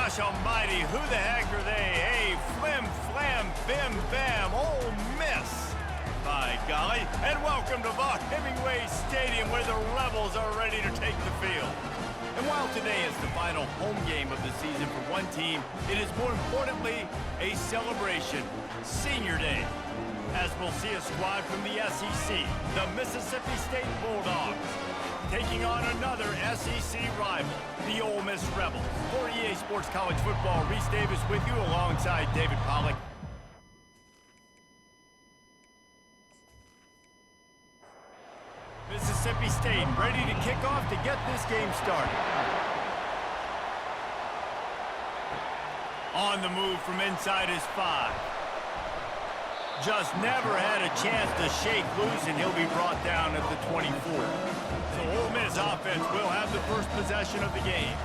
Gosh almighty, who the heck are they? Hey, flim, flam, bim, bam, Ole Miss. By golly, and welcome to Vaught Hemingway Stadium where the Rebels are ready to take the field. And while today is the final home game of the season for one team, it is more importantly a celebration, Senior Day, as we'll see a squad from the SEC, the Mississippi State Bulldogs, taking on another SEC rival, the Ole Miss Rebels. For EA Sports College Football, Reese Davis with you alongside David Pollack. Mississippi State ready to kick off to get this game started. On the move from inside his 5. Just never had a chance to shake loose, and he'll be brought down at the 24. So Ole Miss offense will have the first possession of the game.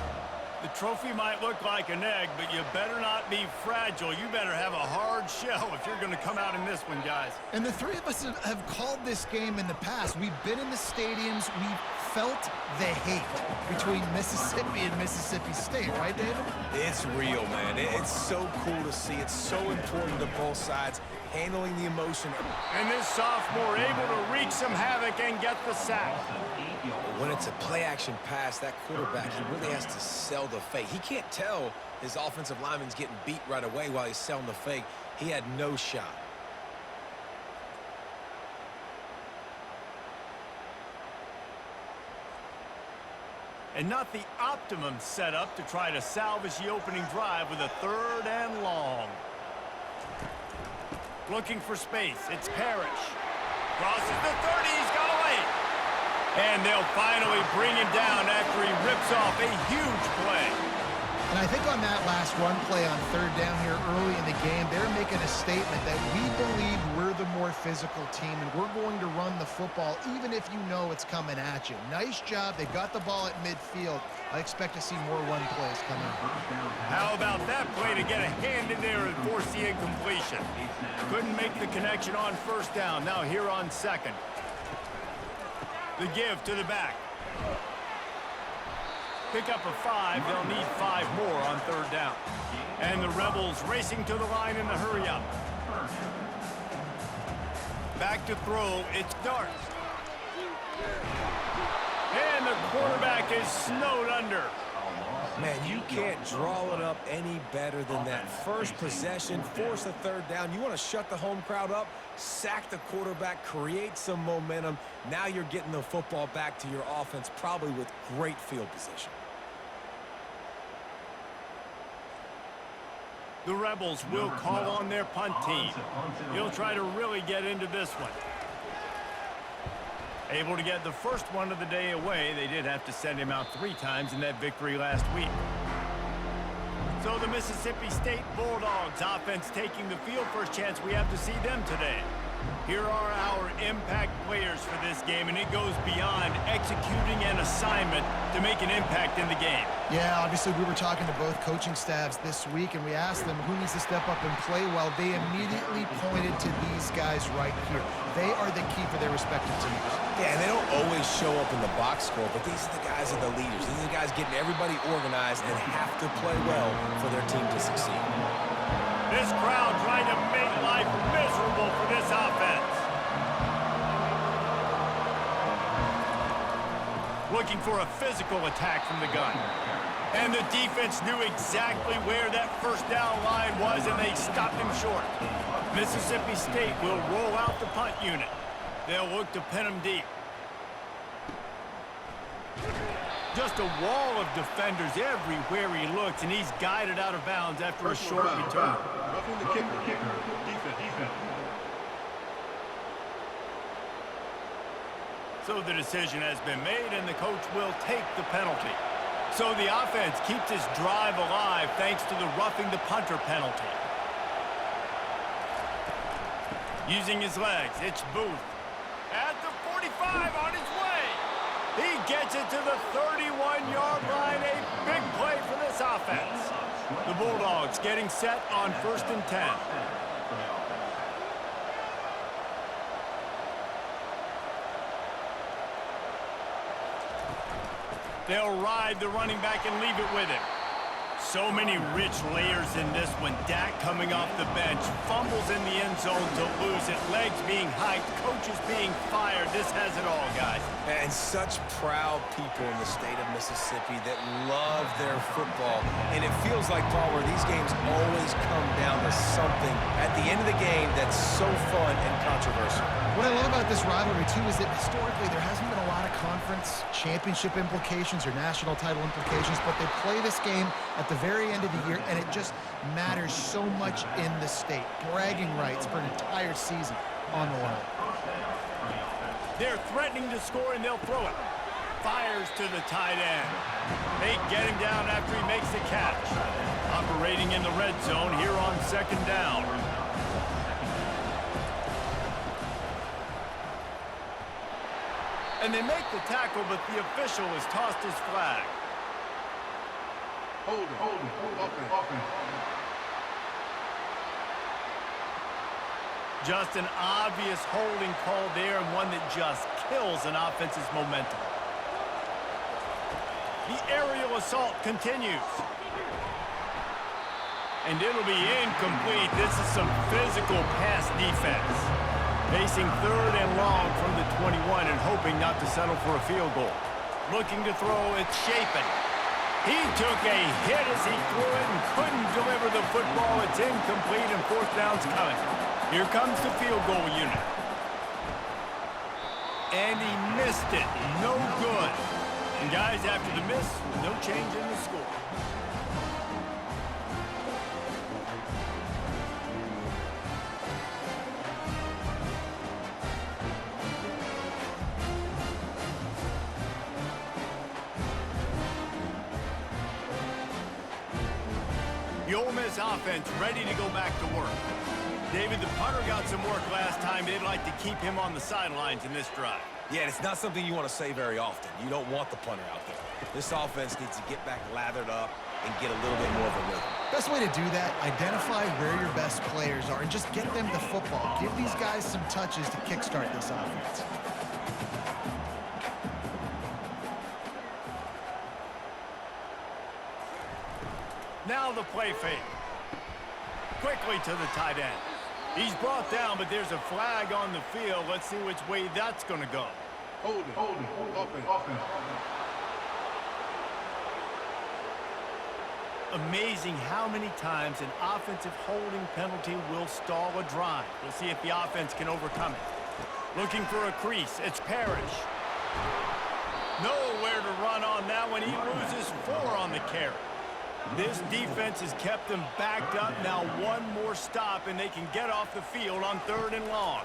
The trophy might look like an egg, but you better not be fragile. You better have a hard shell if you're going to come out in this one, guys. And the three of us have called this game in the past. We've been in the stadiums. We've felt the hate between Mississippi and Mississippi State, right, David? It's real, man. It's so cool to see. It's so important to both sides, handling the emotion. And this sophomore able to wreak some havoc and get the sack. When it's a play-action pass, that quarterback, he really has to sell the fake. He can't tell his offensive lineman's getting beat right away while he's selling the fake. He had no shot. And not the optimum setup to try to salvage the opening drive with a 3rd and long. Looking for space, it's Parrish. Crosses the 30, he's got away. And they'll finally bring him down after he rips off a huge play. And I think on that last run play on 3rd down here early in the game, they're making a statement that we believe we're the more physical team and we're going to run the football even if you know it's coming at you. Nice job. They got the ball at midfield. I expect to see more run plays coming up. How about that play to get a hand in there and force the incompletion? Couldn't make the connection on 1st down. Now here on 2nd. The give to the back. Pick up a 5. They'll need 5 more on 3rd down. And the Rebels racing to the line in the hurry up. Back to throw. It's Dart. And the quarterback is snowed under. Man, you can't draw it up any better than that. First possession, force a 3rd down. You want to shut the home crowd up, sack the quarterback, create some momentum. Now you're getting the football back to your offense, probably with great field position. The Rebels will call on their punt team. He'll try to really get into this one. Able to get the first one of the day away. They did have to send him out 3 times in that victory last week. So the Mississippi State Bulldogs offense taking the field. First chance we have to see them today. Here are our impact players for this game, and it goes beyond executing an assignment to make an impact in the game. Yeah, obviously we were talking to both coaching staffs this week, and we asked them who needs to step up and play well. They immediately pointed to these guys right here. They are the key for their respective teams. Yeah, and they don't always show up in the box score, but these are the guys that are the leaders. These are the guys getting everybody organized and have to play well for their team to succeed. This crowd trying to make life miserable for this offense. Looking for a physical attack from the gun. And the defense knew exactly where that 1st down line was, and they stopped him short. Mississippi State will roll out the punt unit. They'll look to pin him deep. Just a wall of defenders everywhere he looks, and he's guided out of bounds after a short return. Roughing the kicker. Defense. So the decision has been made, and the coach will take the penalty. So the offense keeps his drive alive thanks to the roughing the punter penalty. Using his legs, it's Booth. At the 45 on his way. He gets it to the 31-yard line. A big play for this offense. The Bulldogs getting set on 1st and 10. They'll ride the running back and leave it with him. So many rich layers in this one. Dak coming off the bench, fumbles in the end zone to lose it, legs being hiked, coaches being fired. This has it all, guys. And such proud people in the state of Mississippi that love their football. And it feels like, Paul, where these games always come down to something at the end of the game that's so fun and controversial. What I love about this rivalry, too, is that historically there hasn't been a lot of conference championship implications or national title implications, but they play this game at the very end of the year, and it just matters so much in the state. Bragging rights for an entire season on the line. They're threatening to score, and they'll throw it. Fires to the tight end. They get him down after he makes the catch. Operating in the red zone here on second down. And they make the tackle, but the official has tossed his flag. Hold it. Offense. Just an obvious holding call there, and one that just kills an offense's momentum. The aerial assault continues. And it'll be incomplete. This is some physical pass defense. Facing third and long from the 21 and hoping not to settle for a field goal. Looking to throw, it's Shapen. He took a hit as he threw it and couldn't deliver the football. It's incomplete and fourth down's coming. Here comes the field goal unit. And he missed it. No good. And guys, after the miss, no change in the score. The Ole Miss offense ready to go back to work. David, the punter got some work last time. They'd like to keep him on the sidelines in this drive. Yeah, it's not something you want to say very often. You don't want the punter out there. This offense needs to get back lathered up and get a little bit more of a rhythm. Best way to do that, identify where your best players are and just get them the football. Give these guys some touches to kickstart this offense. Now the play fake. Quickly to the tight end. He's brought down, but there's a flag on the field. Let's see which way that's going to go. Hold it. Offense. Amazing how many times an offensive holding penalty will stall a drive. We'll see if the offense can overcome it. Looking for a crease. It's Parrish. Nowhere to run on that one. He loses 4 on the carry. This defense has kept them backed up. Now one more stop, and they can get off the field on third and long.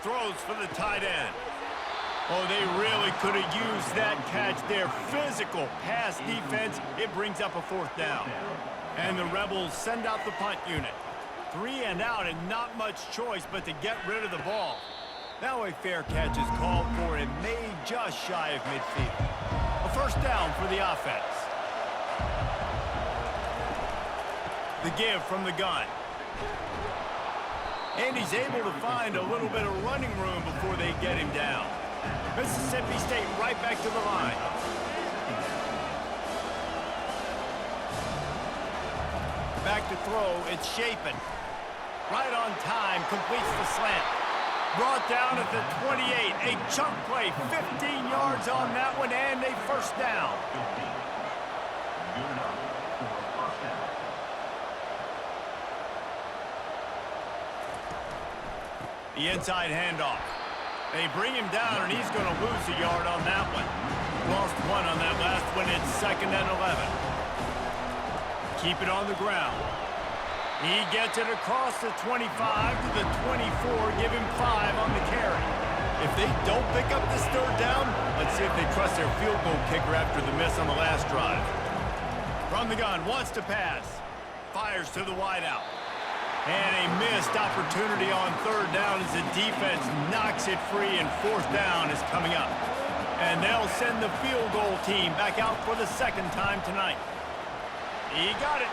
Throws for the tight end. Oh, they really could have used that catch there. Physical pass defense. It brings up a fourth down. And the Rebels send out the punt unit. 3 and out, and not much choice but to get rid of the ball. Now a fair catch is called for and made just shy of midfield. A first down for the offense. The give from the gun. And he's able to find a little bit of running room before they get him down. Mississippi State right back to the line. Back to throw, it's Shapen. Right on time, completes the slant. Brought down at the 28, a chunk play, 15 yards on that one, and a first down. The inside handoff. They bring him down, and he's going to lose a yard on that one. Lost 1 on that last one. It's 2nd and 11. Keep it on the ground. He gets it across the 25 to the 24. Give him 5 on the carry. If they don't pick up this third down, let's see if they trust their field goal kicker after the miss on the last drive. From the gun, wants to pass. Fires to the wideout. And a missed opportunity on third down as the defense knocks it free, and fourth down is coming up. And they'll send the field goal team back out for the second time tonight. He got it.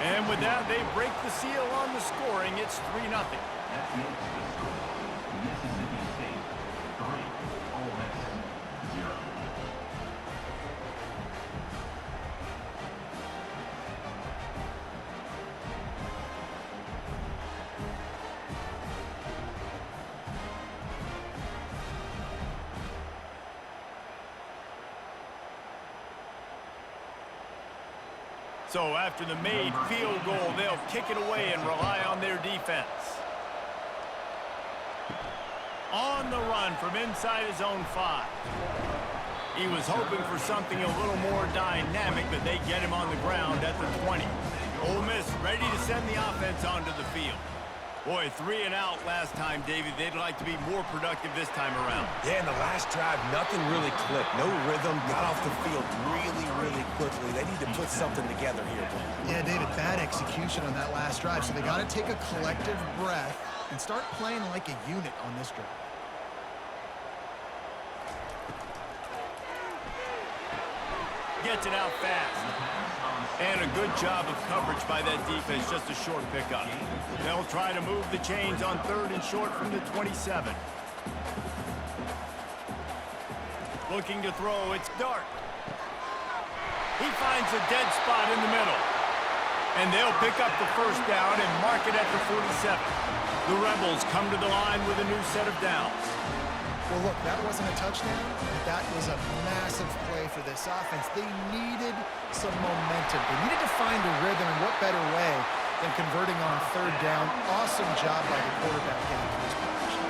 And with that, they break the seal on the scoring. It's 3-0. So after the made field goal, they'll kick it away and rely on their defense. On the run from inside his own 5. He was hoping for something a little more dynamic, but they get him on the ground at the 20. Ole Miss ready to send the offense onto the field. Boy, 3 and out last time, David. They'd like to be more productive this time around. Yeah, in the last drive, nothing really clicked. No rhythm, got off the field really quickly. They need to put something together here. Yeah, David, bad execution on that last drive, so they got to take a collective breath and start playing like a unit on this drive. Gets it out fast. And a good job of coverage by that defense, just a short pickup. They'll try to move the chains on 3rd and short from the 27. Looking to throw, it's Dart. He finds a dead spot in the middle. And they'll pick up the first down and mark it at the 47. The Rebels come to the line with a new set of downs. Well, look, that wasn't a touchdown, but that was a massive play for this offense. They needed some momentum. They needed to find a rhythm, and what better way than converting on 3rd down. Awesome job by the quarterback getting to this position.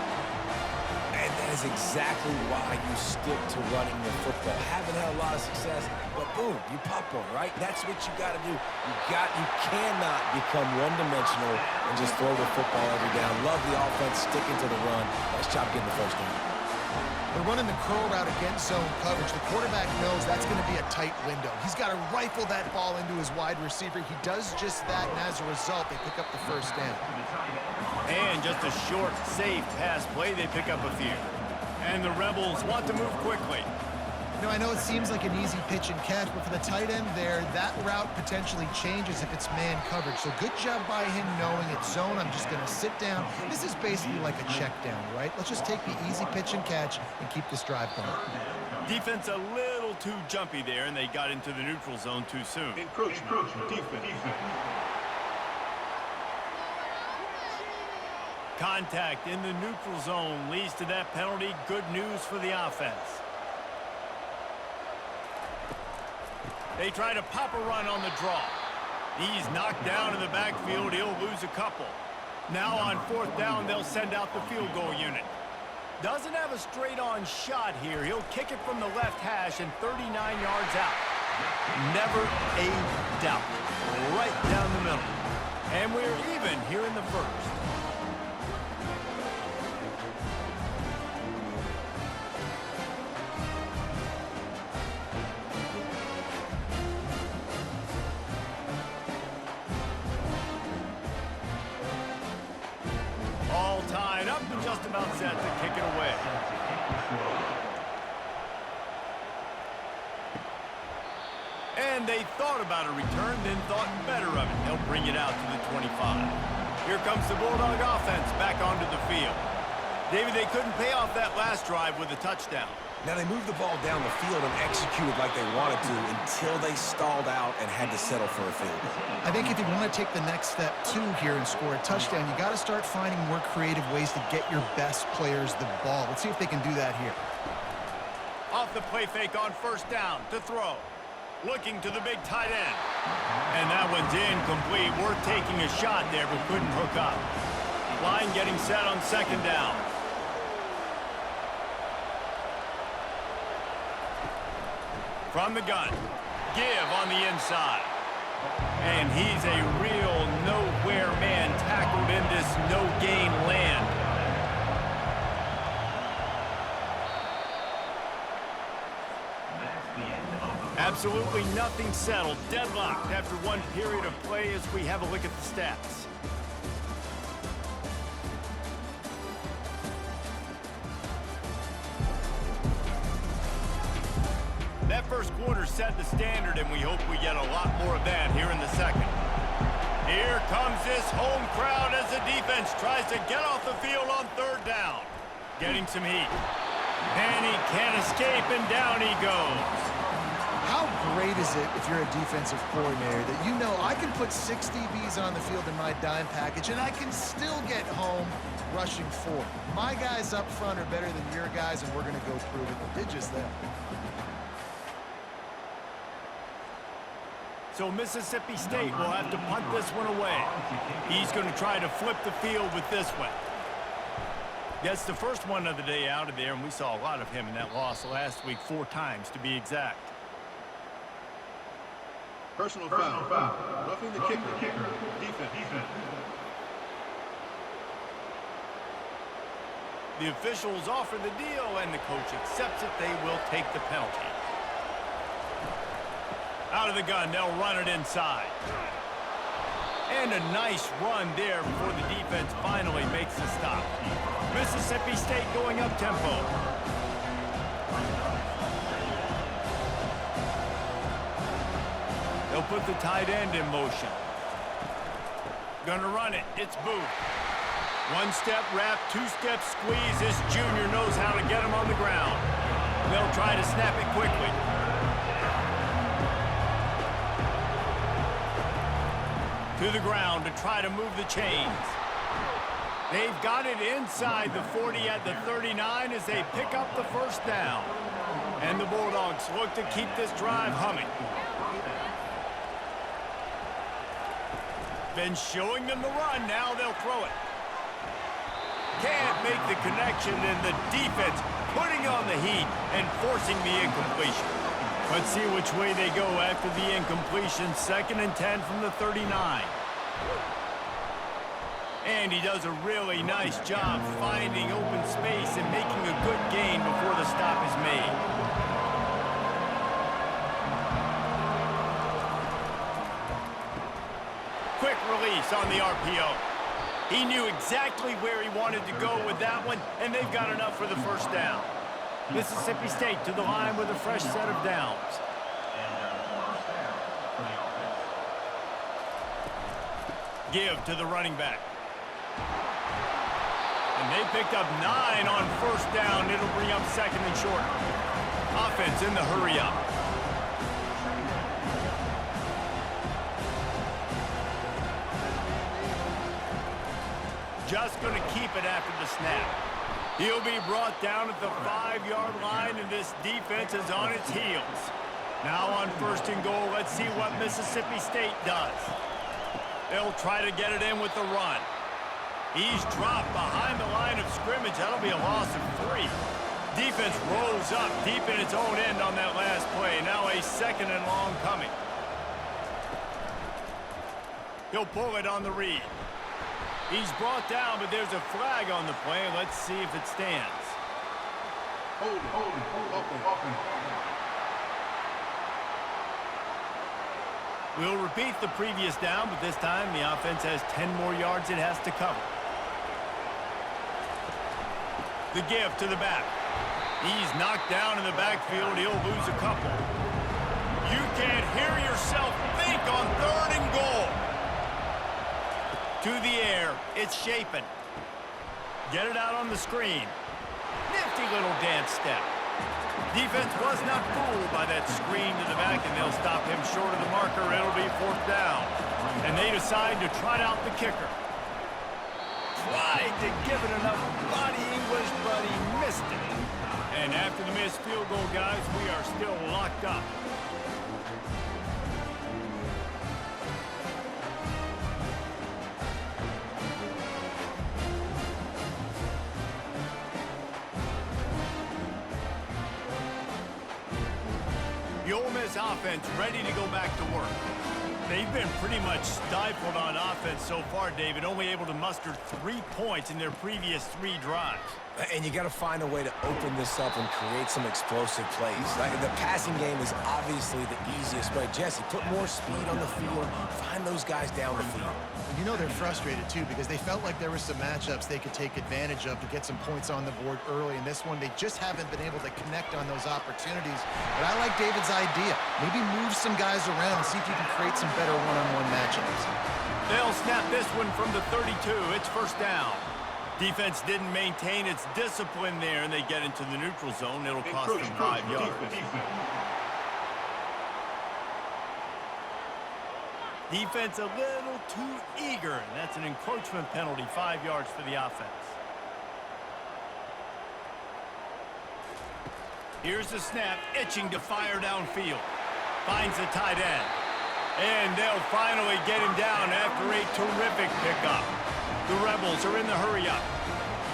And that is exactly why you stick to running the football. Haven't had a lot of success, but boom, you pop one, right? That's what you got to do. You cannot become one-dimensional and just throw the football every down. Love the offense, sticking to the run. Nice job getting the first down. They're running the curl route against zone coverage. The quarterback knows that's going to be a tight window. He's got to rifle that ball into his wide receiver. He does just that, and as a result, they pick up the first down. And just a short, safe pass play, they pick up a few. And the Rebels want to move quickly. You know, I know it seems like an easy pitch and catch, but for the tight end there, that route potentially changes if it's man coverage. So good job by him knowing it's zone. I'm just going to sit down. This is basically like a check down, right? Let's just take the easy pitch and catch and keep this drive going. Defense a little too jumpy there, and they got into the neutral zone too soon. Encroachment. Defense. Contact in the neutral zone leads to that penalty. Good news for the offense. They try to pop a run on the draw. He's knocked down in the backfield. He'll lose a couple. Now on 4th down, they'll send out the field goal unit. Doesn't have a straight-on shot here. He'll kick it from the left hash and 39 yards out. Never a doubt. Right down the middle. And we're even here in the first. Tied up and just about set to kick it away. And they thought about a return, then thought better of it. They'll bring it out to the 25. Here comes the Bulldog offense back onto the field. David, they couldn't pay off that last drive with a touchdown. Now, they moved the ball down the field and executed like they wanted to until they stalled out and had to settle for a field goal. I think if you want to take the next step, too, here and score a touchdown, you got to start finding more creative ways to get your best players the ball. Let's see if they can do that here. Off the play fake on 1st down to throw. Looking to the big tight end. And that one's incomplete. Worth taking a shot there, but couldn't hook up. Line getting set on 2nd down. From the gun, give on the inside. And he's a real nowhere man tackled in this no-gain land. Absolutely nothing settled. Deadlocked after one period of play as we have a look at the stats. That first quarter set the standard, and we hope we get a lot more of that here in the second. Here comes this home crowd as the defense tries to get off the field on 3rd down. Getting some heat. And he can't escape, and down he goes. How great is it if you're a defensive coordinator that you know I can put 6 DBs on the field in my dime package and I can still get home rushing 4. My guys up front are better than your guys, and we're going to go prove it. They did just that. So Mississippi State will have to punt this one away. He's going to try to flip the field with this one. That's the first one of the day out of there, and we saw a lot of him in that loss last week, 4 times to be exact. Personal foul. Roughing the kicker. Defense. The officials offer the deal, and the coach accepts it. They will take the penalty. Out of the gun, they'll run it inside. And a nice run there before the defense finally makes the stop. Mississippi State going up tempo. They'll put the tight end in motion. Gonna run it. It's Booth. 1-step wrap, 2-step squeeze. This junior knows how to get him on the ground. They'll try to snap it quickly. To the ground to try to move the chains. They've got it inside the 40 at the 39 as they pick up the first down. And the Bulldogs look to keep this drive humming. Been showing them the run, now they'll throw it. Can't make the connection, and the defense putting on the heat and forcing the incompletion. Let's see which way they go after the incompletion. 2nd and 10 from the 39. And he does a really nice job finding open space and making a good gain before the stop is made. Quick release on the RPO. He knew exactly where he wanted to go with that one, and they've got enough for the first down. Mississippi State to the line with a fresh set of downs. Give to the running back. And they picked up 9 on first down. It'll bring up 2nd and short. Offense in the hurry up. Just going to keep it after the snap. He'll be brought down at the 5-yard line, and this defense is on its heels. Now on 1st and goal, let's see what Mississippi State does. They'll try to get it in with the run. He's dropped behind the line of scrimmage. That'll be a loss of 3. Defense rolls up deep in its own end on that last play. Now a 2nd and long coming. He'll pull it on the read. He's brought down, but there's a flag on the play. Let's see if it stands. Hold it. We'll repeat the previous down, but this time the offense has 10 more yards it has to cover. The give to the back. He's knocked down in the backfield. He'll lose a couple. You can't hear yourself think on 3rd and goal. To the air. It's Shapen. Get it out on the screen. Nifty little dance step. Defense was not fooled by that screen to the back, and they'll stop him short of the marker. It'll be 4th down. And they decide to trot out the kicker. Tried to give it enough body English, but he missed it. And after the missed field goal, guys, we are still locked up. The Ole Miss offense ready to go back to work. They've been pretty much stifled on offense so far, David, only able to muster 3 points in their previous 3 drives. And you got to find a way to open this up and create some explosive plays. Like the passing game is obviously the easiest way. Jesse, put more speed on the field. Find those guys down the field. You know they're frustrated, too, because they felt like there were some matchups they could take advantage of to get some points on the board early. In this one, they just haven't been able to connect on those opportunities. But I like David's idea. Maybe move some guys around and see if you can create some better one-on-one matchups. They'll snap this one from the 32. It's 1st down. Defense didn't maintain its discipline there, and they get into the neutral zone. It'll cost them 5 yards. Defense a little too eager, and that's an encroachment penalty, 5 yards for the offense. Here's the snap, itching to fire downfield. Finds the tight end. And they'll finally get him down after a terrific pickup. The Rebels are in the hurry-up.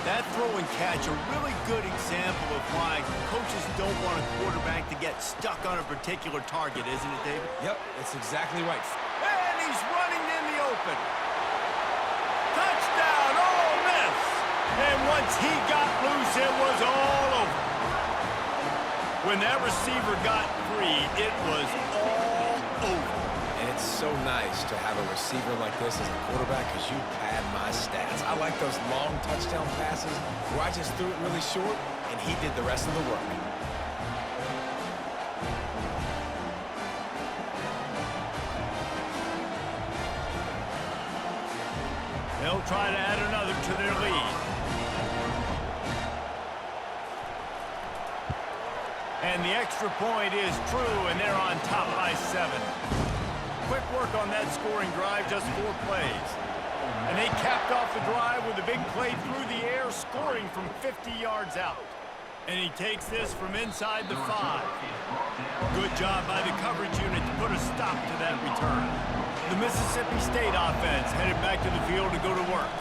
That throw and catch, a really good example of why coaches don't want a quarterback to get stuck on a particular target, isn't it, David? Yep, that's exactly right. And he's running in the open. Touchdown, Ole Miss! And once he got loose, it was all over. When that receiver got free, it was all over. And it's so nice to have a receiver like this as a quarterback because you pad my stats. I like those long touchdown passes where I just threw it really short and he did the rest of the work. They'll try to add another to their lead. And the extra point is true, and they're on top by 7. Quick work on that scoring drive, just 4 plays. And they capped off the drive with a big play through the air, scoring from 50 yards out. And he takes this from inside the 5. Good job by the coverage unit to put a stop to that return. The Mississippi State offense headed back to the field to go to work.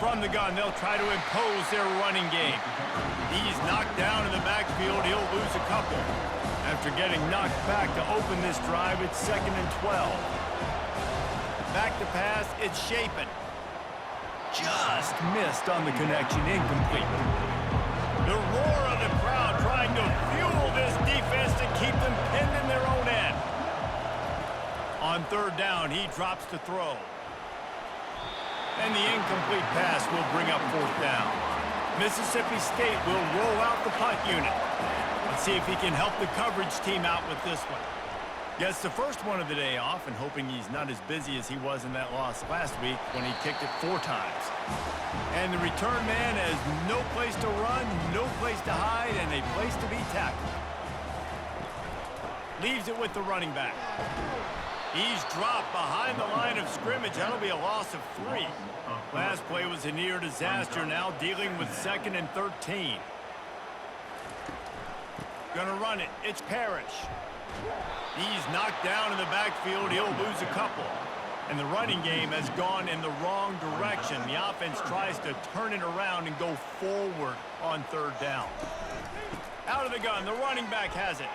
From the gun, they'll try to impose their running game. He's knocked down in the backfield. He'll lose a couple. After getting knocked back to open this drive, it's 2nd and 12. Back to pass, it's Shapen. Just missed on the connection, incomplete. The roar of the crowd trying to fuel this defense to keep them pinned in their own end. On 3rd down, he drops to throw. And the incomplete pass will bring up 4th down. Mississippi State will roll out the punt unit. Let's see if he can help the coverage team out with this one. Gets the first one of the day off and hoping he's not as busy as he was in that loss last week when he kicked it 4 times. And the return man has no place to run, no place to hide, and a place to be tackled. Leaves it with the running back. He's dropped behind the line of scrimmage. That'll be a loss of 3. Last play was a near disaster, now dealing with 2nd and 13. Gonna run it. It's Parrish. He's knocked down in the backfield. He'll lose a couple. And the running game has gone in the wrong direction. The offense tries to turn it around and go forward on 3rd down. Out of the gun, the running back has it.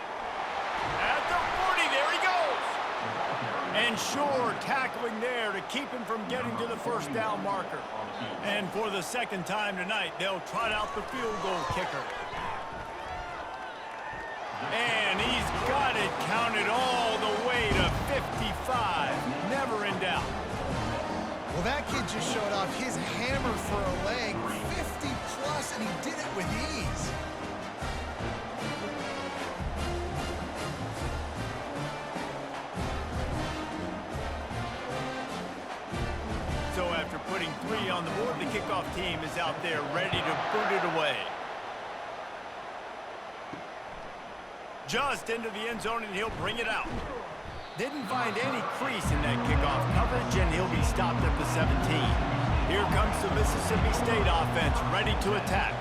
At the 40, there he goes. And Shore tackling there to keep him from getting to the 1st down marker. And for the 2nd time tonight, they'll trot out the field goal kicker. And he's got it counted all the way to 55. Never in doubt. Well, that kid just showed off his hammer for a leg, 50 plus, and he did it with ease. So after putting 3 on the board, the kickoff team is out there ready to boot it away. Just into the end zone, and he'll bring it out. Didn't find any crease in that kickoff coverage, and he'll be stopped at the 17. Here comes the Mississippi State offense, ready to attack.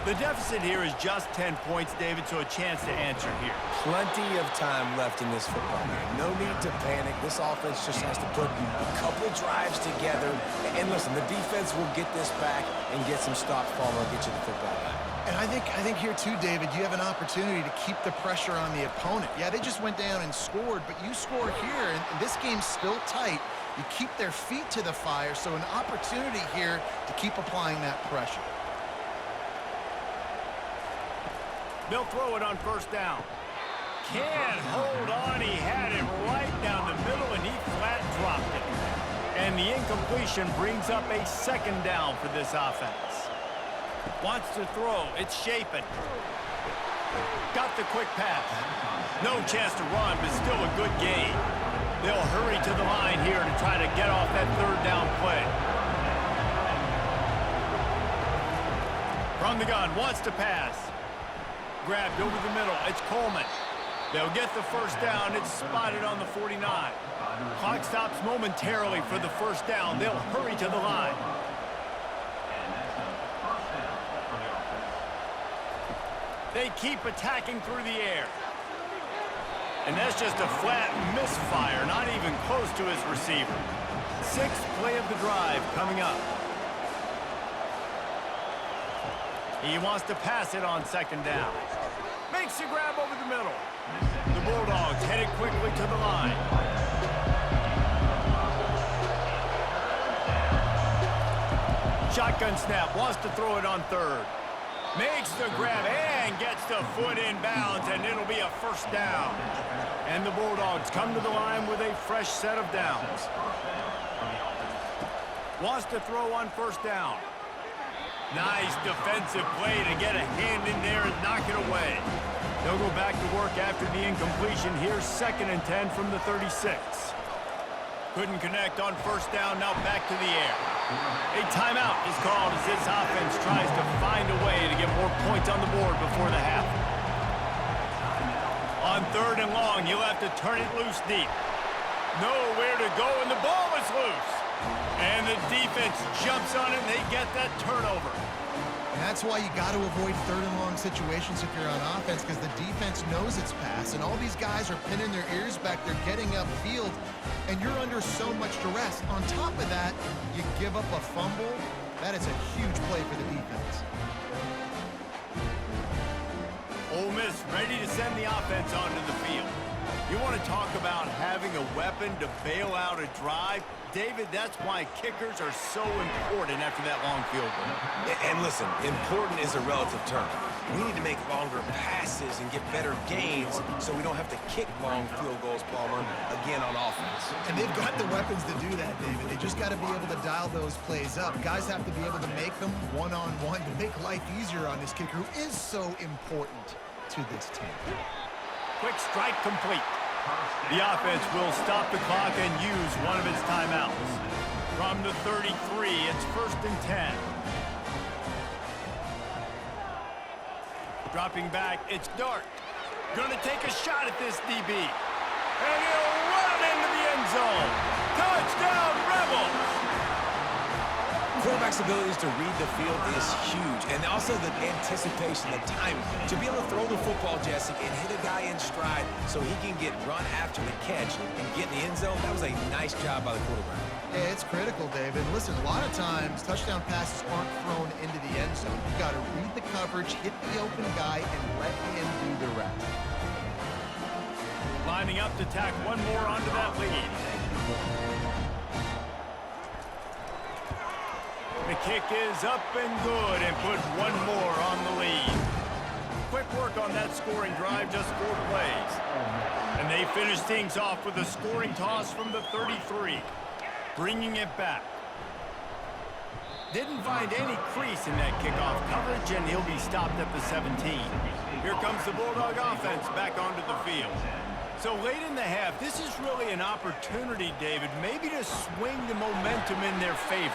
The deficit here is just 10 points, David, so a chance to answer here. Plenty of time left in this football game. No need to panic. This offense just has to put a couple drives together. And listen, the defense will get this back and get some stops, Palmer, and get you the football back. And I think here too, David, you have an opportunity to keep the pressure on the opponent. Yeah, they just went down and scored, but you score here, and this game's still tight. You keep their feet to the fire, so an opportunity here to keep applying that pressure. They'll throw it on 1st down. Can't hold on. He had it right down the middle, and he flat dropped it. And the incompletion brings up a 2nd down for this offense. Wants to throw. It's Shapen. Got the quick pass. No chance to run, but still a good gain. They'll hurry to the line here to try to get off that 3rd down play. From the gun, wants to pass. Grabbed over the middle. It's Coleman. They'll get the 1st down. It's spotted on the 49. Clock stops momentarily for the 1st down. They'll hurry to the line. They keep attacking through the air. And that's just a flat misfire, not even close to his receiver. Sixth play of the drive coming up. He wants to pass it on second down. Makes a grab over the middle. The Bulldogs headed quickly to the line. Shotgun snap, wants to throw it on third. Makes the grab and gets the foot in bounds, and it'll be a first down. And the Bulldogs come to the line with a fresh set of downs. Wants to throw on first down. Nice defensive play to get a hand in there and knock it away. They'll go back to work after the incompletion. Here's 2nd and 10 from the 36. Couldn't connect on first down, now back to the air. A timeout is called as this offense tries to find a way to get more points on the board before the half. On 3rd and long, you'll have to turn it loose deep. Nowhere to go, and the ball is loose. And the defense jumps on it, and they get that turnover. And that's why you got to avoid 3rd and long situations if you're on offense, because the defense knows it's pass, and all these guys are pinning their ears back. They're getting upfield, and you're under so much duress. On top of that, you give up a fumble. That is a huge play for the defense. Ole Miss ready to send the offense onto the field. You want to talk about having a weapon to bail out a drive? David, that's why kickers are so important after that long field goal. And listen, important is a relative term. We need to make longer passes and get better gains so we don't have to kick long field goals, Palmer, again on offense. And they've got the weapons to do that, David. They just got to be able to dial those plays up. Guys have to be able to make them one-on-one to make life easier on this kicker who is so important to this team. Quick strike complete. The offense will stop the clock and use one of its timeouts. From the 33, it's 1st and 10. Dropping back, it's Dart. Gonna take a shot at this DB. And he'll run into the end zone. Touchdown, Rebels! Quarterback's abilities to read the field is huge, and also the anticipation, the timing. To be able to throw the football, Jesse, and hit a guy in stride so he can get run after the catch and get in the end zone, that was a nice job by the quarterback. Yeah, it's critical, David. Listen, a lot of times, touchdown passes aren't thrown into the end zone. You've got to read the coverage, hit the open guy, and let him do the rest. Lining up to tack one more onto that lead. The kick is up and good, and put one more on the lead. Quick work on that scoring drive, just 4 plays. And they finish things off with a scoring toss from the 33. Bringing it back. Didn't find any crease in that kickoff coverage, and he'll be stopped at the 17. Here comes the Bulldog offense back onto the field. So late in the half, this is really an opportunity, David, maybe to swing the momentum in their favor.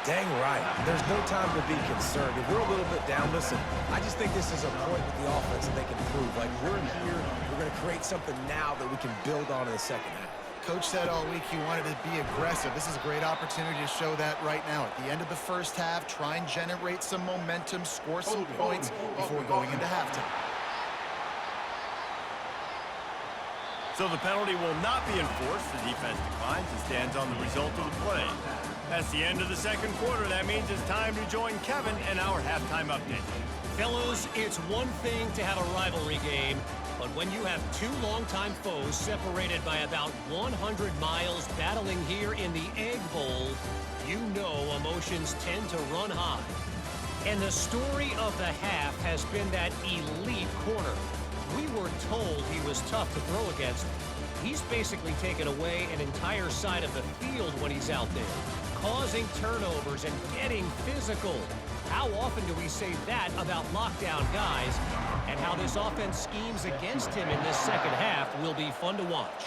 Dang right. There's no time to be concerned. If we're a little bit down, listen, I just think this is a point with the offense that they can prove. Like, we're here, we're going to create something now that we can build on in the second half. Coach said all week he wanted to be aggressive. This is a great opportunity to show that right now. At the end of the first half, try and generate some momentum, score some points before going into halftime. So the penalty will not be enforced. The defense declines and stands on the result of the play. That's the end of the second quarter. That means it's time to join Kevin in our halftime update. Fellas, it's one thing to have a rivalry game, but when you have 2 longtime foes separated by about 100 miles battling here in the Egg Bowl, you know emotions tend to run high. And the story of the half has been that elite corner. We were told he was tough to throw against. He's basically taken away an entire side of the field when he's out there, causing turnovers and getting physical. How often do we say that about lockdown guys? And how this offense schemes against him in this second half will be fun to watch.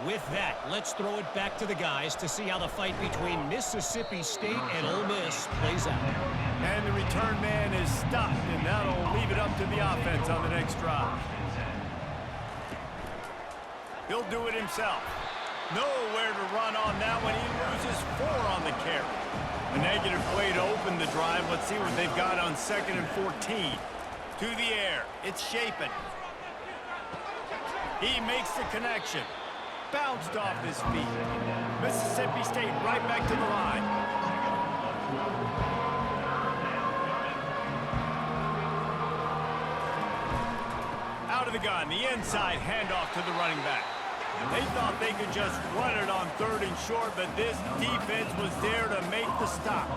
With that, let's throw it back to the guys to see how the fight between Mississippi State and Ole Miss plays out. And the return man is stopped, and that'll leave it up to the offense on the next drive. He'll do it himself. Nowhere to run on that one. He loses 4 on the carry. A negative play to open the drive. Let's see what they've got on 2nd and 14. To the air. It's Shapen. He makes the connection. Bounced off his feet. Mississippi State right back to the line. Out of the gun, the inside handoff to the running back. They thought they could just run it on 3rd and short, but this defense was there to make the stop.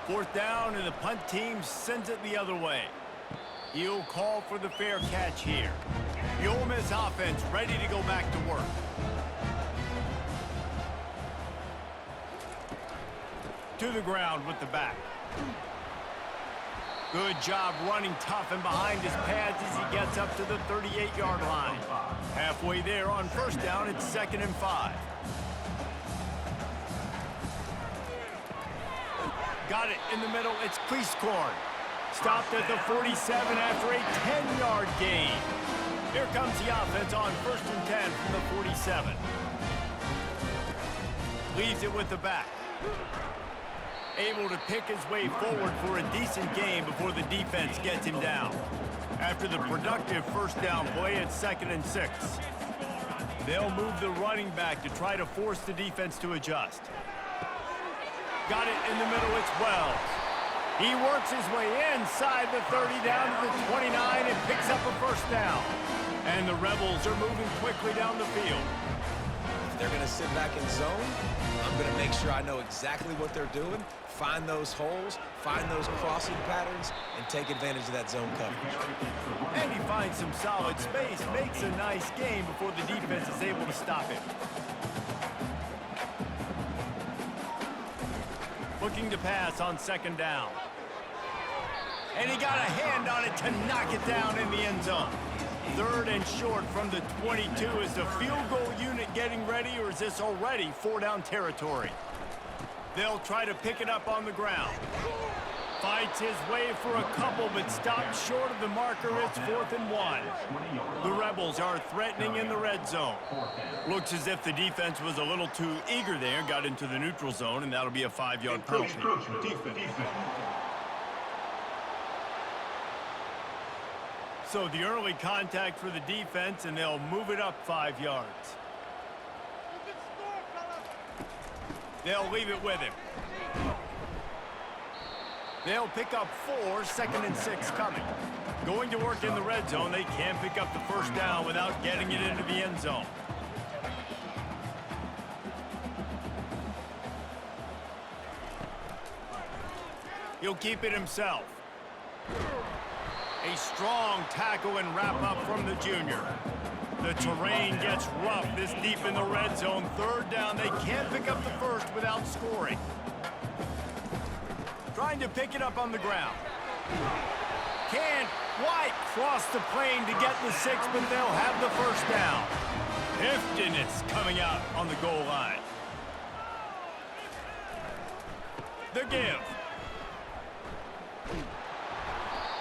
4th down, and the punt team sends it the other way. He'll call for the fair catch here. The Ole Miss offense ready to go back to work. To the ground with the back. Good job running tough and behind his pads as he gets up to the 38-yard line. Halfway there on 1st down, it's 2nd and 5. Got it in the middle, it's Cleescorn. Stopped at the 47 after a 10-yard gain. Here comes the offense on 1st and 10 from the 47. Leaves it with the back. Able to pick his way forward for a decent game before the defense gets him down. After the productive 1st down play, it's 2nd and 6. They'll move the running back to try to force the defense to adjust. Got it in the middle, it's Wells. He works his way inside the 30 down to the 29 and picks up a 1st down. And the Rebels are moving quickly down the field. If they're going to sit back in zone, I'm going to make sure I know exactly what they're doing, find those holes, find those crossing patterns, and take advantage of that zone coverage. And he finds some solid space, makes a nice game before the defense is able to stop him. Looking to pass on 2nd down. And he got a hand on it to knock it down in the end zone. 3rd and short from the 22. Is the field goal unit getting ready, or is this already 4-down territory? They'll try to pick it up on the ground. Fights his way for a couple, but stopped short of the marker. It's 4th and 1. The Rebels are threatening in the red zone. Looks as if the defense was a little too eager there, got into the neutral zone, and that'll be a 5-yard penalty. So the early contact for the defense, and they'll move it up 5 yards. They'll leave it with him. They'll pick up 4, 2nd and 6 coming. Going to work in the red zone, they can't pick up the 1st down without getting it into the end zone. He'll keep it himself. A strong tackle and wrap up from the junior. The terrain gets rough this deep in the red zone. 3rd down, they can't pick up the 1st without scoring. Trying to pick it up on the ground. Can't quite cross the plane to get the 6, but they'll have the 1st down. Heftiness coming out on the goal line. The give.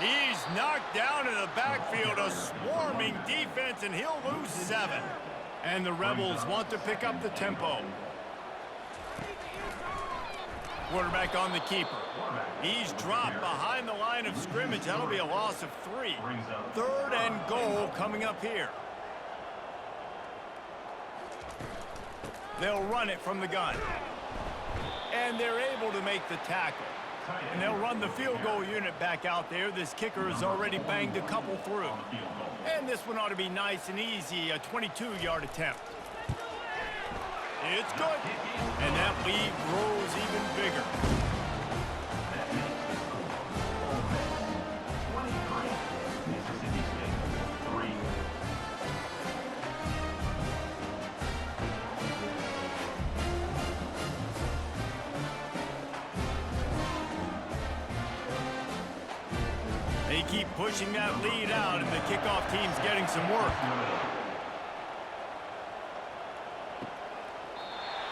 He's knocked down in the backfield, a swarming defense, and he'll lose 7. And the Rebels want to pick up the tempo. Quarterback on the keeper. He's dropped behind the line of scrimmage. That'll be a loss of 3. 3rd and goal coming up here. They'll run it from the gun. And they're able to make the tackle. And they'll run the field goal unit back out there. This kicker has already banged a couple through. And this one ought to be nice and easy, a 22-yard attempt. It's good. And that lead grows even bigger. They keep pushing that lead out, and the kickoff team's getting some work.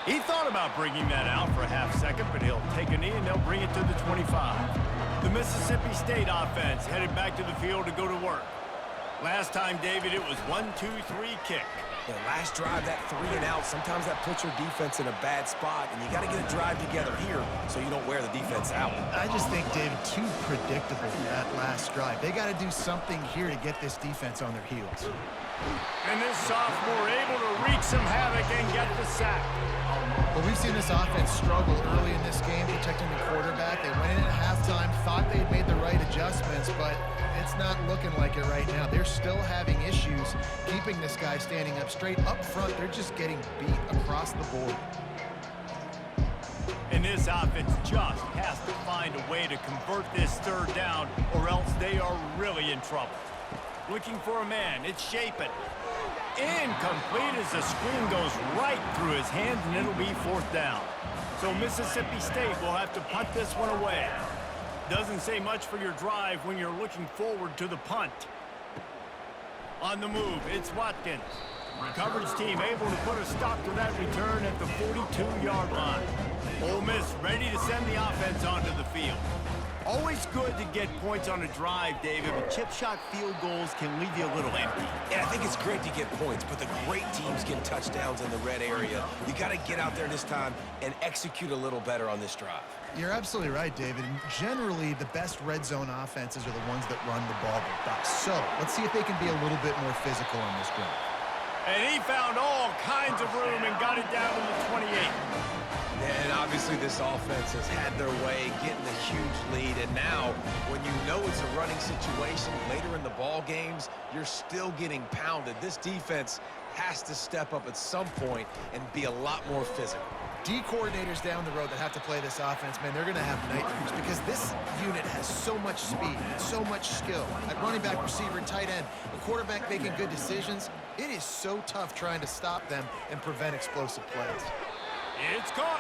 He thought about bringing that out for a half second, but he'll take a knee and they'll bring it to the 25. The Mississippi State offense headed back to the field to go to work. Last time, David, it was 1-2-3 kick. The last drive, that 3 and out, sometimes that puts your defense in a bad spot, and you got to get a drive together here so you don't wear the defense out. I just think, David, too predictable that last drive. They got to do something here to get this defense on their heels. And this sophomore able to wreak some havoc and get the sack. Well, we've seen this offense struggle early in this game protecting the quarterback. They went in at halftime, thought they had made the right adjustments, but it's not looking like it right now. They're still having issues keeping this guy standing up straight. Up front, they're just getting beat across the board. And this offense just has to find a way to convert this third down, or else they are really in trouble. Looking for a man. It's Shapen. Incomplete as the screen goes right through his hands, and it'll be 4th down. So Mississippi State will have to punt this one away. Doesn't say much for your drive when you're looking forward to the punt. On the move, it's Watkins. Coverage team able to put a stop to that return at the 42-yard line. Ole Miss ready to send the offense onto the field. Always good to get points on a drive, David, but chip shot field goals can leave you a little empty. Yeah, I think it's great to get points, but the great teams get touchdowns in the red area. You got to get out there this time and execute a little better on this drive. You're absolutely right, David. And generally, the best red zone offenses are the ones that run the ball the best. So let's see if they can be a little bit more physical on this drive. And he found all kinds of room and got it down to the 28. And obviously this offense has had their way, getting a huge lead. And now, when you know it's a running situation later in the ball games, you're still getting pounded. This defense has to step up at some point and be a lot more physical. D coordinators down the road that have to play this offense, man, they're going to have nightmares because this unit has so much speed and so much skill. At running back, receiver, tight end, the quarterback making good decisions, it is so tough trying to stop them and prevent explosive plays. It's caught.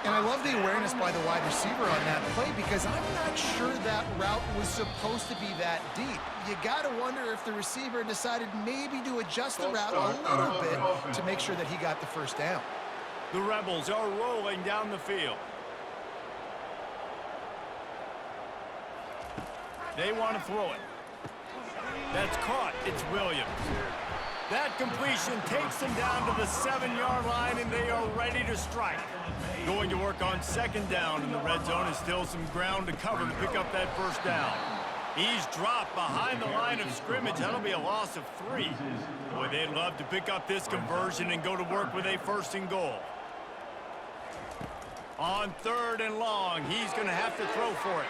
And I love the awareness by the wide receiver on that play because I'm not sure that route was supposed to be that deep. You got to wonder if the receiver decided maybe to adjust the route a little bit to make sure that he got the first down. The Rebels are rolling down the field. They want to throw it. That's caught. It's Williams. That completion takes them down to the 7-yard line, and they are ready to strike. Going to work on 2nd down in the red zone is still some ground to cover to pick up that first down. He's dropped behind the line of scrimmage. That'll be a loss of 3. Boy, they'd love to pick up this conversion and go to work with a 1st and goal. On 3rd and long, he's going to have to throw for it.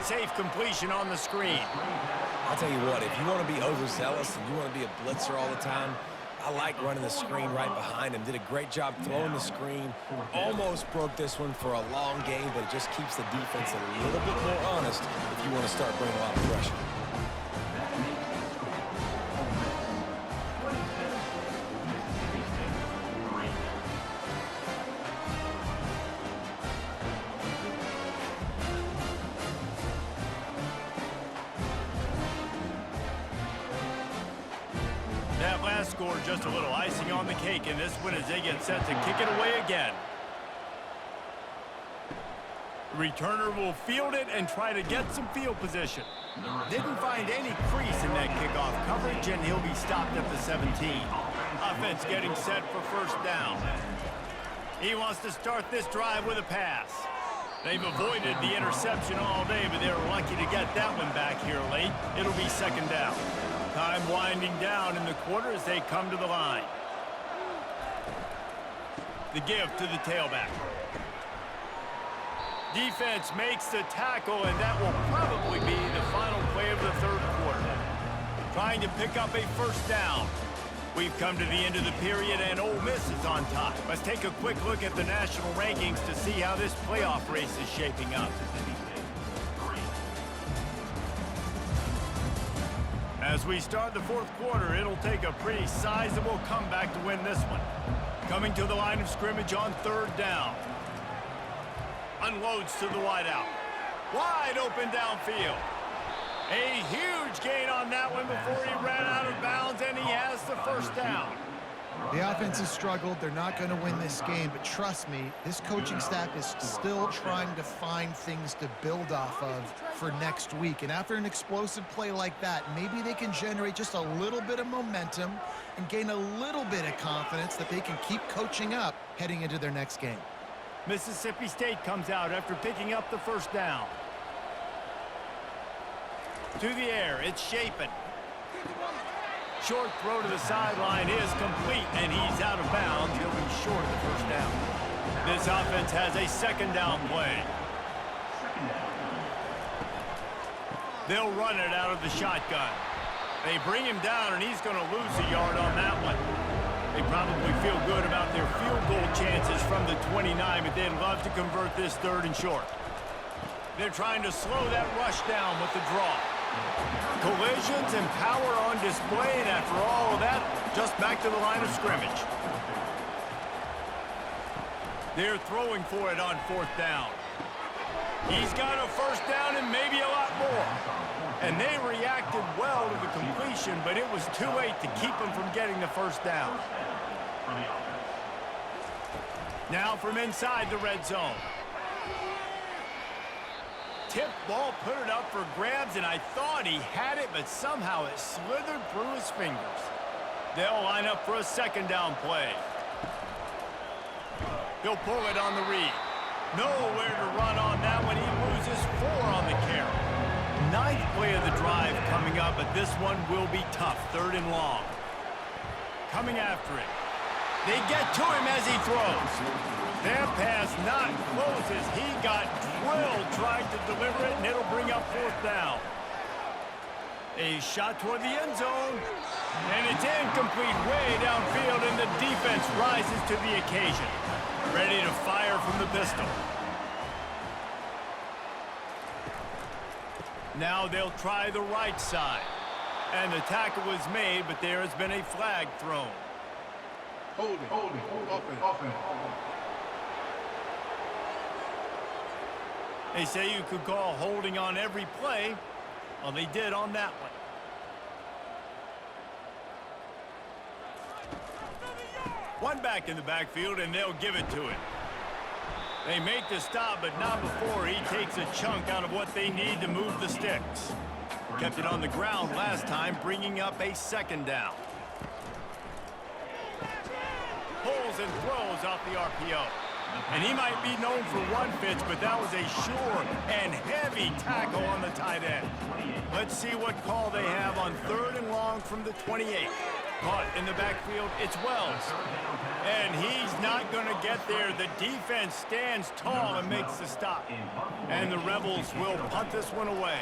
Safe completion on the screen. I'll tell you what, if you want to be overzealous and you want to be a blitzer all the time, I like running the screen right behind him. Did a great job throwing the screen. Almost broke this one for a long game, but it just keeps the defense a little bit more honest if you want to start bringing a lot of pressure. That last score just a little icing on the cake in this one as they get set to kick it away again. Returner will field it and try to get some field position. Didn't find any crease in that kickoff coverage, and he'll be stopped at the 17. Offense getting set for 1st down. He wants to start this drive with a pass. They've avoided the interception all day, but they're lucky to get that one back here late. It'll be 2nd down. Time winding down in the quarter as they come to the line. The give to the tailback. Defense makes the tackle, and that will probably be the final play of the 3rd quarter. Trying to pick up a 1st down. We've come to the end of the period, and Ole Miss is on top. Let's take a quick look at the national rankings to see how this playoff race is shaping up. As we start the 4th quarter, it'll take a pretty sizable comeback to win this one. Coming to the line of scrimmage on 3rd down. Unloads to the wideout. Wide open downfield. A huge gain on that one before he ran out of bounds, and he has the 1st down. The offense has struggled. They're not going to win this game, but trust me, this coaching staff is still trying to find things to build off of for next week. And after an explosive play like that, maybe they can generate just a little bit of momentum and gain a little bit of confidence that they can keep coaching up heading into their next game. Mississippi State comes out after picking up the first down. To the air, it's Shapen. Short throw to the sideline is complete, and he's out of bounds. He'll be short of the first down. This offense has a second down play. They'll run it out of the shotgun. They bring him down, and he's going to lose a yard on that one. They probably feel good about their field goal chances from the 29, but they'd love to convert this third and short. They're trying to slow that rush down with the draw. Collisions and power on display, and after all of that, just back to the line of scrimmage. They're throwing for it on fourth down. He's got a first down and maybe a lot more. And they reacted well to the completion, but it was too late to keep them from getting the first down. Now from inside the red zone. Tip ball, put it up for grabs, and I thought he had it, but somehow it slithered through his fingers. They'll line up for a second down play. He'll pull it on the read. Nowhere to run on that one. He loses 4 on the carry. 9th play of the drive coming up, but this one will be tough. 3rd and long. Coming after it. They get to him as he throws. That pass not close as he got drilled trying to deliver it, and it'll bring up 4th down. A shot toward the end zone, and it's incomplete way downfield, and the defense rises to the occasion. Ready to fire from the pistol. Now they'll try the right side. And the tackle was made, but there has been a flag thrown. Holding. Offense. They say you could call holding on every play. Well, they did on that one. One back in the backfield, and they'll give it to him. They make the stop, but not before he takes a chunk out of what they need to move the sticks. Kept it on the ground last time, bringing up a second down. Pulls and throws off the RPO. And he might be known for one pitch, but that was a sure and heavy tackle on the tight end. Let's see what call they have on 3rd and long from the 28. Caught in the backfield, it's Wells. And he's not going to get there. The defense stands tall and makes the stop. And the Rebels will punt this one away.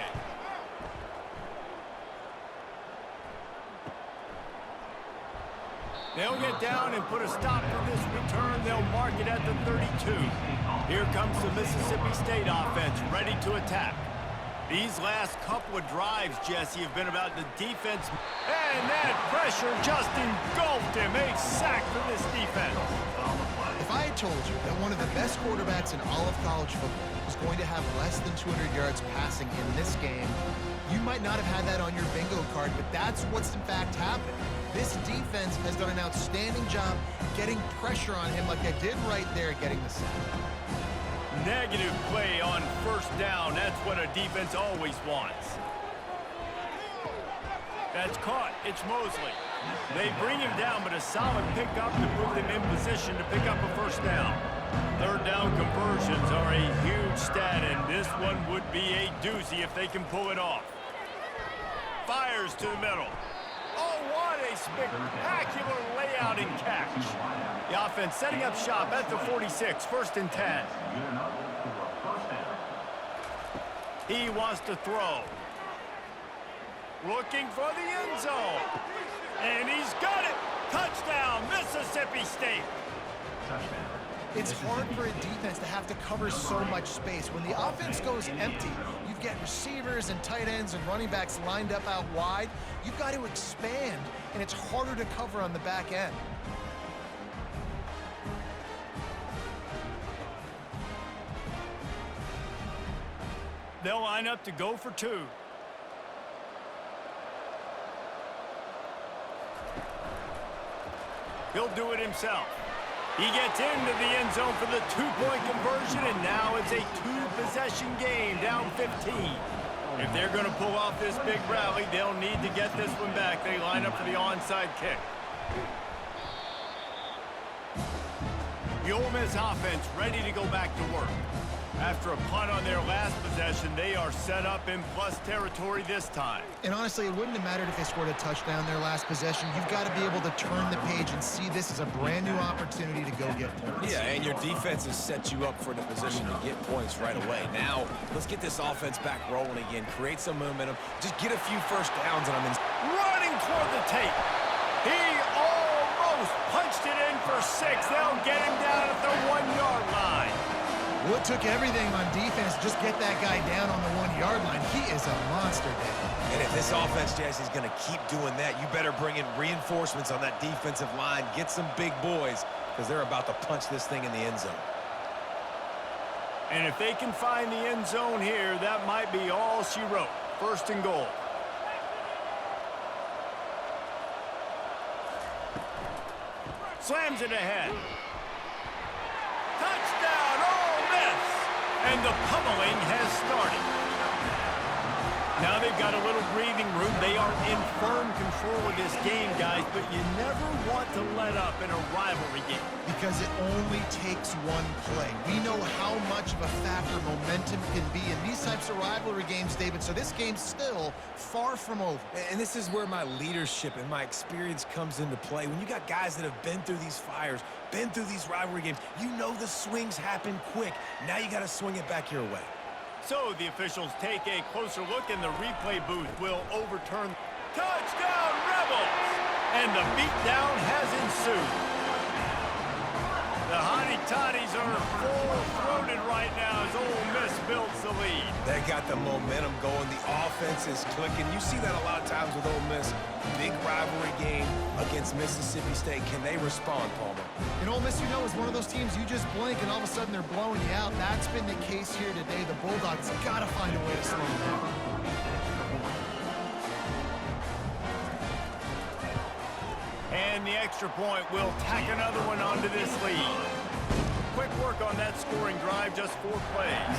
They'll get down and put a stop to this return. They'll mark it at the 32. Here comes the Mississippi State offense, ready to attack. These last couple of drives, Jesse, have been about the defense. And that pressure just engulfed him. A sack for this defense. If I had told you that one of the best quarterbacks in all of college football was going to have less than 200 yards passing in this game, you might not have had that on your bingo card, but that's what's in fact happened. This defense has done an outstanding job getting pressure on him like they did right there, getting the sack. Negative play on first down. That's what a defense always wants. That's caught. It's Mosley. They bring him down, but a solid pickup to put them in position to pick up a first down. 3rd down conversions are a huge stat, and this one would be a doozy if they can pull it off. Fires to the middle. Oh, what a spectacular layout and catch. The offense setting up shop at the 46, 1st and 10. He wants to throw. Looking for the end zone. And he's got it. Touchdown, Mississippi State. It's hard for a defense to have to cover so much space. When the offense goes empty, you've got receivers and tight ends and running backs lined up out wide. You've got to expand, and it's harder to cover on the back end. They'll line up to go for 2. He'll do it himself. He gets into the end zone for the two-point conversion, and now it's a two-possession game, down 15. If they're going to pull off this big rally, they'll need to get this one back. They line up for the onside kick. The Ole Miss offense ready to go back to work. After a punt on their last possession, they are set up in plus territory this time. And honestly, it wouldn't have mattered if they scored a touchdown their last possession. You've got to be able to turn the page and see this as a brand new opportunity to go get points. Yeah, and your defense has set you up for the position to get points right away. Now, let's get this offense back rolling again, create some momentum, just get a few first downs, and I'm in. Running toward the tape. He almost punched it in for 6. They'll get him down at the 1-yard line. Well, it took everything on defense to just get that guy down on the 1-yard line. He is a monster, Dave. And if this offense, Jesse, is going to keep doing that, you better bring in reinforcements on that defensive line. Get some big boys, because they're about to punch this thing in the end zone. And if they can find the end zone here, that might be all she wrote. First and goal. Slams it ahead. Touchdown, Ole Miss! And the pummeling has started. Now they've got a little breathing room. They are in firm control of this game, guys, but you never want to let up in a rivalry game. Because it only takes one play. We know how much of a factor momentum can be in these types of rivalry games, David, so this game's still far from over. And this is where my leadership and my experience comes into play. When you got guys that have been through these fires, been through these rivalry games, you know the swings happen quick. Now you got to swing it back your way. So the officials take a closer look, and the replay booth will overturn. Touchdown, Rebels! And the beatdown has ensued. The Hottie Toddies are full-throated right now as Ole Miss builds the lead. They got the momentum going. The offense is clicking. You see that a lot of times with Ole Miss. Big rivalry game against Mississippi State. Can they respond, Palmer? And Ole Miss, you know, is one of those teams you just blink and all of a sudden they're blowing you out. That's been the case here today. The Bulldogs got to find a way to slow them down. And the extra point will tack another one onto this lead. Quick work on that scoring drive, just 4 plays.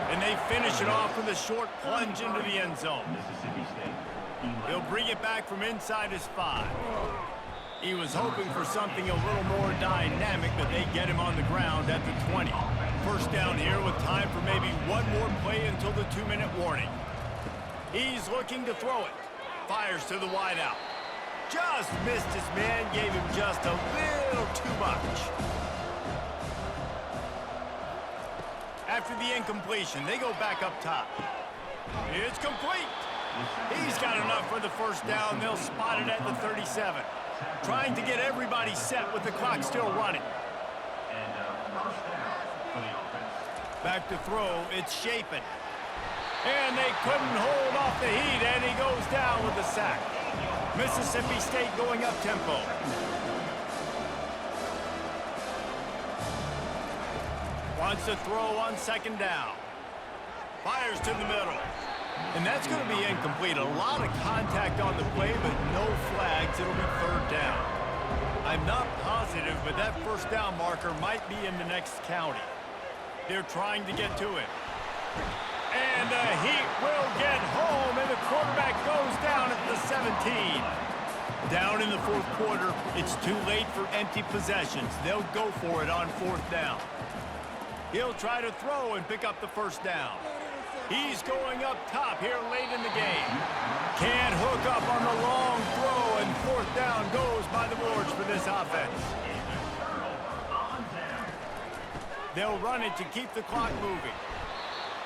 And they finish it off with a short plunge into the end zone. He'll bring it back from inside his 5. He was hoping for something a little more dynamic, but they get him on the ground at the 20. First down here with time for maybe one more play until the 2-minute warning. He's looking to throw it. Fires to the wideout. Just missed his man, gave him just a little too much. After the incompletion, they go back up top. It's complete. He's got enough for the first down. They'll spot it at the 37. Trying to get everybody set with the clock still running. Back to throw, it's Shapen. And they couldn't hold off the heat, and he goes down with the sack. Mississippi State going up tempo. Wants to throw on second down. Fires to the middle. And that's going to be incomplete. A lot of contact on the play, but no flags. It'll be third down. I'm not positive, but that first down marker might be in the next county. They're trying to get to it. And the Heat will get home, and the quarterback goes down at the 17. Down in the fourth quarter, it's too late for empty possessions. They'll go for it on fourth down. He'll try to throw and pick up the first down. He's going up top here late in the game. Can't hook up on the long throw, and fourth down goes by the boards for this offense. They'll run it to keep the clock moving.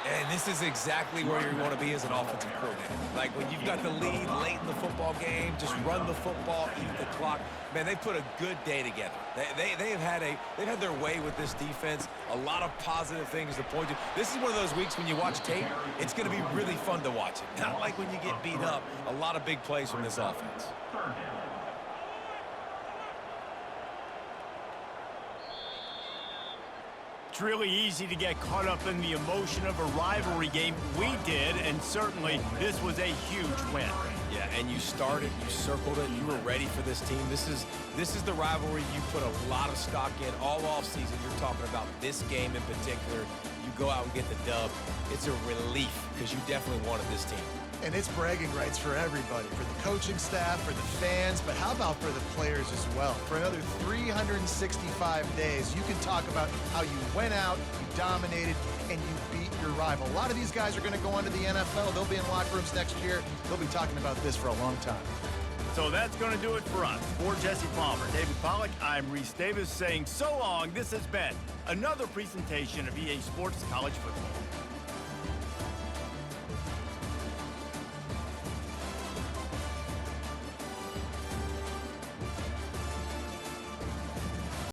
And this is exactly where you want to be as an offensive coordinator. Like when you've got the lead late in the football game, just run the football, eat the clock. Man, they put a good day together. They've had their way with this defense. A lot of positive things to point to. This is one of those weeks when you watch tape, it's going to be really fun to watch it. Not like when you get beat up. A lot of big plays from this offense. really easy to get caught up in the emotion of a rivalry game. We did, and certainly this was a huge win. Yeah, and you started, you circled it, you were ready for this team. This is the rivalry you put a lot of stock in all offseason. You're talking about this game in particular. You go out and get the dub. It's a relief because you definitely wanted this team. And it's bragging rights for everybody, for the coaching staff, for the fans, but how about for the players as well? For another 365 days, you can talk about how you went out, you dominated, and you beat your rival. A lot of these guys are going to go on to the NFL. They'll be in locker rooms next year. They'll be talking about this for a long time. So that's going to do it for us. For Jesse Palmer, David Pollack, I'm Reese Davis saying so long. This has been another presentation of EA Sports College Football.